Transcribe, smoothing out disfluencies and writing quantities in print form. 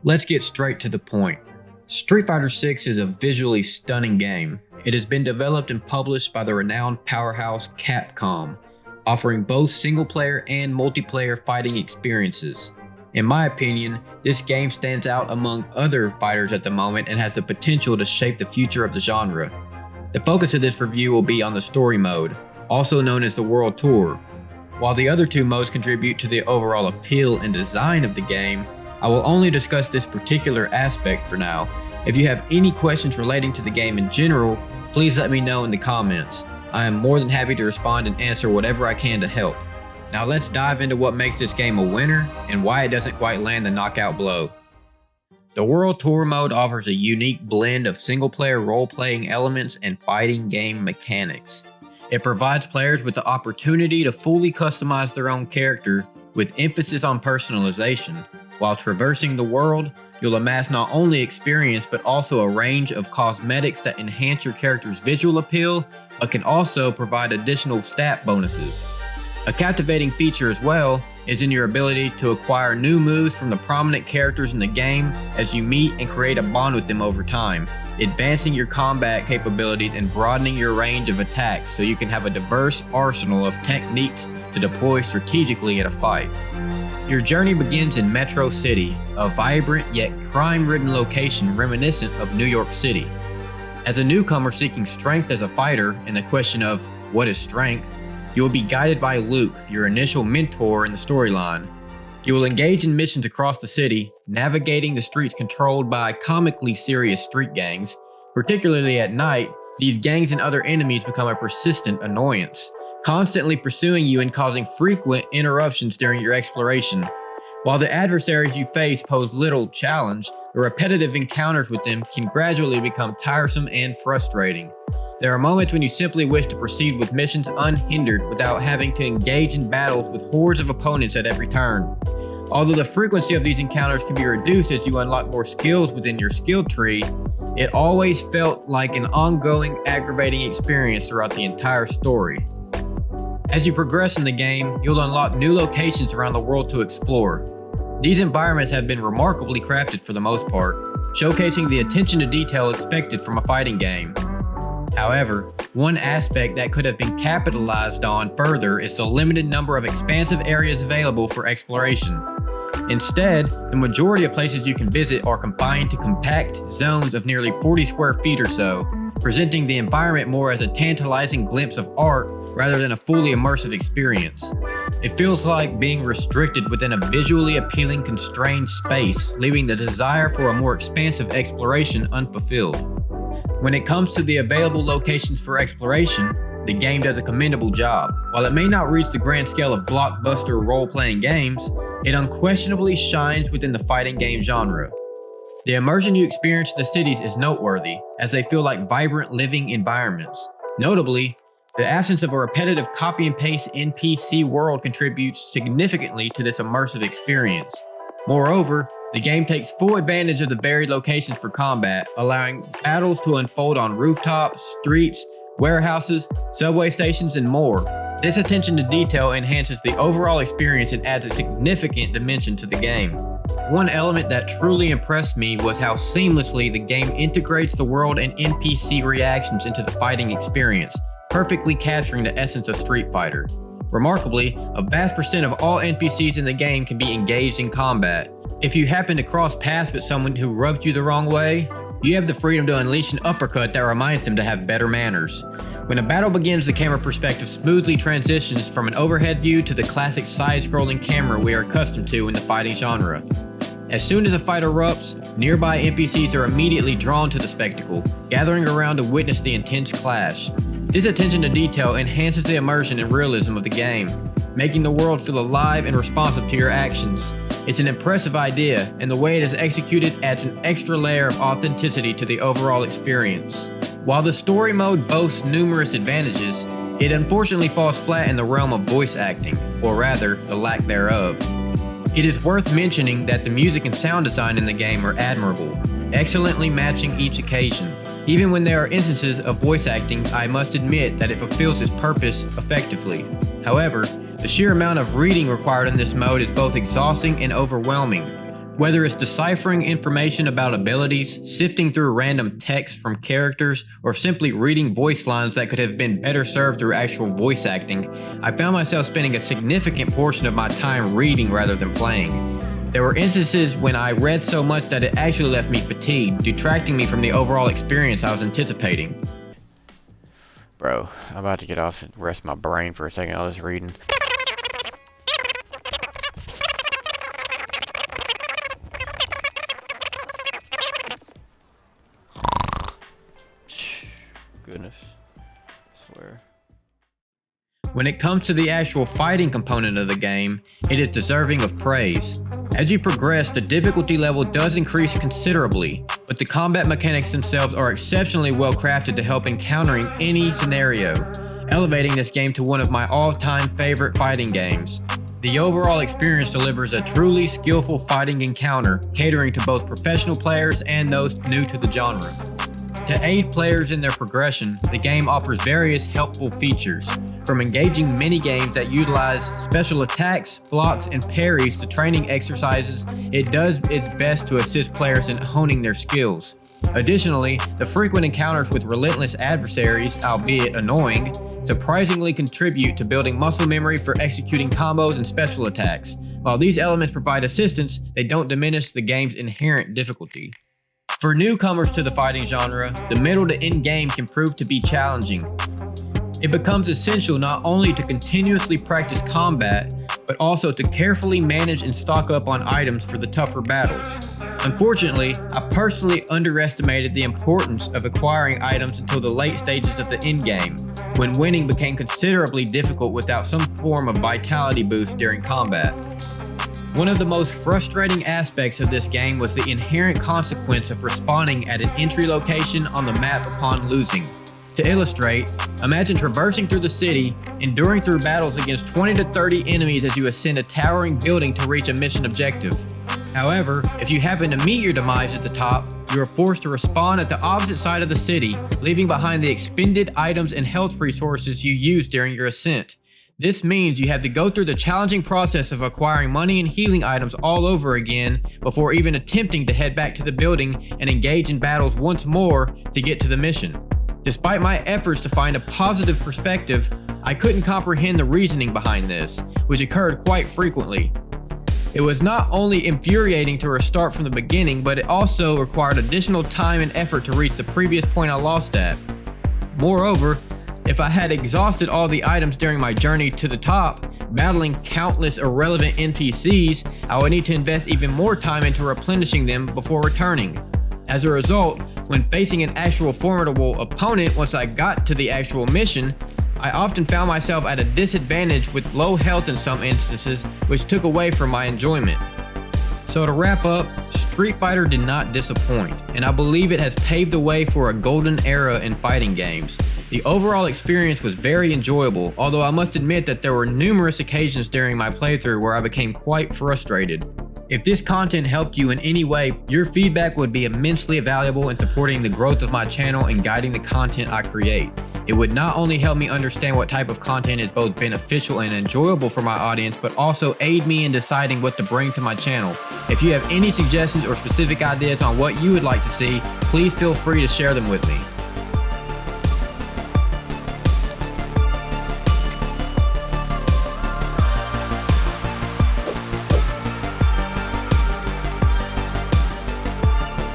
Let's get straight to the point. Street Fighter VI is a visually stunning game. It has been developed and published by the renowned powerhouse Capcom, offering both single-player and multiplayer fighting experiences. In my opinion, this game stands out among other fighters at the moment and has the potential to shape the future of the genre. The focus of this review will be on the story mode, also known as the World Tour. While the other two modes contribute to the overall appeal and design of the game, I will only discuss this particular aspect for now. If you have any questions relating to the game in general, please let me know in the comments. I am more than happy to respond and answer whatever I can to help. Now let's dive into what makes this game a winner and why it doesn't quite land the knockout blow. The World Tour mode offers a unique blend of single-player role-playing elements and fighting game mechanics. It provides players with the opportunity to fully customize their own character with emphasis on personalization. While traversing the world, you'll amass not only experience but also a range of cosmetics that enhance your character's visual appeal, but can also provide additional stat bonuses. A captivating feature as well is in your ability to acquire new moves from the prominent characters in the game as you meet and create a bond with them over time, advancing your combat capabilities and broadening your range of attacks so you can have a diverse arsenal of techniques to deploy strategically in a fight. Your journey begins in Metro City, a vibrant yet crime-ridden location reminiscent of New York City. As a newcomer seeking strength as a fighter and the question of what is strength, you will be guided by Luke, your initial mentor in the storyline. You will engage in missions across the city, navigating the streets controlled by comically serious street gangs. Particularly at night, these gangs and other enemies become a persistent annoyance, constantly pursuing you and causing frequent interruptions during your exploration. While the adversaries you face pose little challenge, the repetitive encounters with them can gradually become tiresome and frustrating. There are moments when you simply wish to proceed with missions unhindered without having to engage in battles with hordes of opponents at every turn. Although the frequency of these encounters can be reduced as you unlock more skills within your skill tree, it always felt like an ongoing, aggravating experience throughout the entire story. As you progress in the game, you'll unlock new locations around the world to explore. These environments have been remarkably crafted for the most part, showcasing the attention to detail expected from a fighting game. However, one aspect that could have been capitalized on further is the limited number of expansive areas available for exploration. Instead, the majority of places you can visit are confined to compact zones of nearly 40 square feet or so, presenting the environment more as a tantalizing glimpse of art rather than a fully immersive experience. It feels like being restricted within a visually appealing constrained space, leaving the desire for a more expansive exploration unfulfilled. When it comes to the available locations for exploration, the game does a commendable job. While it may not reach the grand scale of blockbuster role-playing games, it unquestionably shines within the fighting game genre. The immersion you experience in the cities is noteworthy, as they feel like vibrant living environments. Notably, the absence of a repetitive copy and paste NPC world contributes significantly to this immersive experience. Moreover, the game takes full advantage of the varied locations for combat, allowing battles to unfold on rooftops, streets, warehouses, subway stations, and more. This attention to detail enhances the overall experience and adds a significant dimension to the game. One element that truly impressed me was how seamlessly the game integrates the world and NPC reactions into the fighting experience, perfectly capturing the essence of Street Fighter. Remarkably, a vast percent of all NPCs in the game can be engaged in combat. If you happen to cross paths with someone who rubbed you the wrong way, you have the freedom to unleash an uppercut that reminds them to have better manners. When a battle begins, the camera perspective smoothly transitions from an overhead view to the classic side-scrolling camera we are accustomed to in the fighting genre. As soon as a fight erupts, nearby NPCs are immediately drawn to the spectacle, gathering around to witness the intense clash. This attention to detail enhances the immersion and realism of the game, making the world feel alive and responsive to your actions. It's an impressive idea, and the way it is executed adds an extra layer of authenticity to the overall experience. While the story mode boasts numerous advantages, it unfortunately falls flat in the realm of voice acting, or rather, the lack thereof. It is worth mentioning that the music and sound design in the game are admirable, excellently matching each occasion. Even when there are instances of voice acting, I must admit that it fulfills its purpose effectively. However, the sheer amount of reading required in this mode is both exhausting and overwhelming. Whether it's deciphering information about abilities, sifting through random text from characters, or simply reading voice lines that could have been better served through actual voice acting, I found myself spending a significant portion of my time reading rather than playing. There were instances when I read so much that it actually left me fatigued, detracting me from the overall experience I was anticipating. Bro, I'm about to get off and rest my brain for a second. I was reading. Goodness. I swear. When it comes to the actual fighting component of the game, it is deserving of praise. As you progress, the difficulty level does increase considerably, but the combat mechanics themselves are exceptionally well crafted to help in countering any scenario, elevating this game to one of my all-time favorite fighting games. The overall experience delivers a truly skillful fighting encounter, catering to both professional players and those new to the genre. To aid players in their progression, the game offers various helpful features, from engaging mini-games that utilize special attacks, blocks, and parries to training exercises. It does its best to assist players in honing their skills. Additionally, the frequent encounters with relentless adversaries, albeit annoying, surprisingly contribute to building muscle memory for executing combos and special attacks. While these elements provide assistance, they don't diminish the game's inherent difficulty. For newcomers to the fighting genre, the middle to end game can prove to be challenging. It becomes essential not only to continuously practice combat, but also to carefully manage and stock up on items for the tougher battles. Unfortunately, I personally underestimated the importance of acquiring items until the late stages of the end game, when winning became considerably difficult without some form of vitality boost during combat. One of the most frustrating aspects of this game was the inherent consequence of respawning at an entry location on the map upon losing. To illustrate, imagine traversing through the city, enduring through battles against 20 to 30 enemies as you ascend a towering building to reach a mission objective. However, if you happen to meet your demise at the top, you are forced to respawn at the opposite side of the city, leaving behind the expended items and health resources you used during your ascent. This means you have to go through the challenging process of acquiring money and healing items all over again before even attempting to head back to the building and engage in battles once more to get to the mission. Despite my efforts to find a positive perspective, I couldn't comprehend the reasoning behind this, which occurred quite frequently. It was not only infuriating to restart from the beginning, but it also required additional time and effort to reach the previous point I lost at. Moreover, if I had exhausted all the items during my journey to the top, battling countless irrelevant NPCs, I would need to invest even more time into replenishing them before returning. As a result, when facing an actual formidable opponent once I got to the actual mission, I often found myself at a disadvantage with low health in some instances, which took away from my enjoyment. So to wrap up, Street Fighter did not disappoint, and I believe it has paved the way for a golden era in fighting games. The overall experience was very enjoyable, although I must admit that there were numerous occasions during my playthrough where I became quite frustrated. If this content helped you in any way, your feedback would be immensely valuable in supporting the growth of my channel and guiding the content I create. It would not only help me understand what type of content is both beneficial and enjoyable for my audience, but also aid me in deciding what to bring to my channel. If you have any suggestions or specific ideas on what you would like to see, please feel free to share them with me.